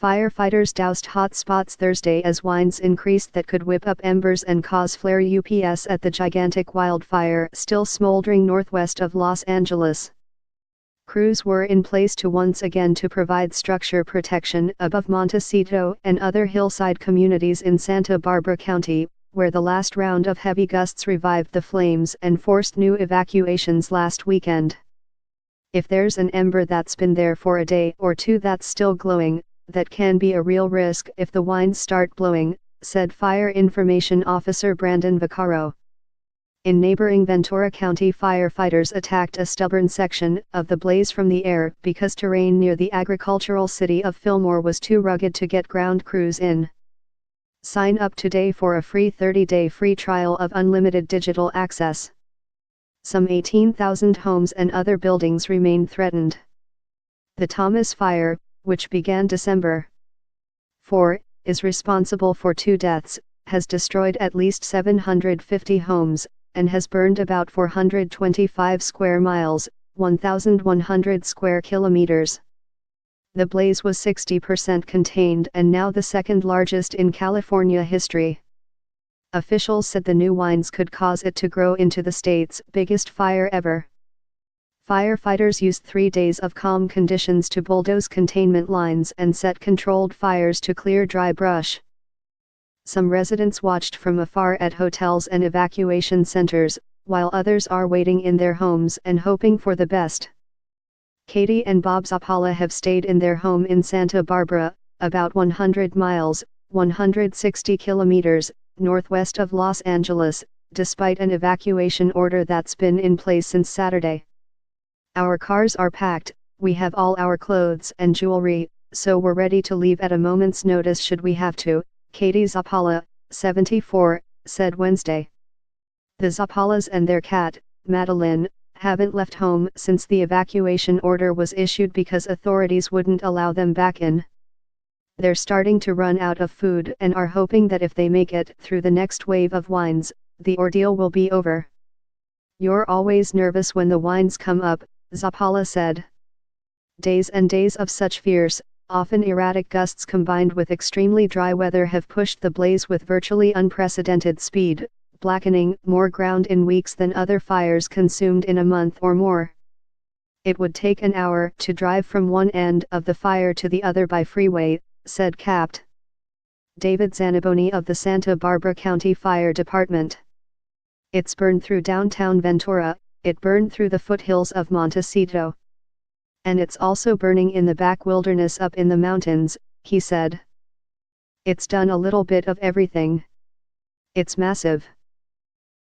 Firefighters doused hot spots Thursday as winds increased that could whip up embers and cause flare UPS at the gigantic wildfire still smoldering northwest of Los Angeles. Crews were in place to once again to provide structure protection above Montecito and other hillside communities in Santa Barbara County, where the last round of heavy gusts revived the flames and forced new evacuations last weekend. If there's an ember that's been there for a day or two that's still glowing, that can be a real risk if the winds start blowing, said Fire Information Officer Brandon Vaccaro. In neighboring Ventura County, firefighters attacked a stubborn section of the blaze from the air because terrain near the agricultural city of Fillmore was too rugged to get ground crews in. Sign up today for a free 30-day free trial of unlimited digital access. Some 18,000 homes and other buildings remain threatened. The Thomas Fire, which began December 4, is responsible for 2 deaths, has destroyed at least 750 homes, and has burned about 425 square miles, 1,100 square kilometers. The blaze was 60% contained and now the second largest in California history. Officials said the new winds could cause it to grow into the state's biggest fire ever. Firefighters used 3 days of calm conditions to bulldoze containment lines and set controlled fires to clear dry brush. Some residents watched from afar at hotels and evacuation centers, while others are waiting in their homes and hoping for the best. Katie and Bob Zappala have stayed in their home in Santa Barbara, about 100 miles, 160 kilometers, northwest of Los Angeles, despite an evacuation order that's been in place since Saturday. Our cars are packed, we have all our clothes and jewelry, so we're ready to leave at a moment's notice should we have to, Katie Zappala, 74, said Wednesday. The Zappalas and their cat, Madeline, haven't left home since the evacuation order was issued because authorities wouldn't allow them back in. They're starting to run out of food and are hoping that if they make it through the next wave of winds, the ordeal will be over. You're always nervous when the winds come up, Zappala said. Days and days of such fierce, often erratic gusts combined with extremely dry weather have pushed the blaze with virtually unprecedented speed, blackening more ground in weeks than other fires consumed in a month or more. It would take an hour to drive from one end of the fire to the other by freeway, said Capt. David Zanaboni of the Santa Barbara County Fire Department. It's burned through downtown Ventura, it burned through the foothills of Montecito. And it's also burning in the back wilderness up in the mountains, he said. It's done a little bit of everything. It's massive.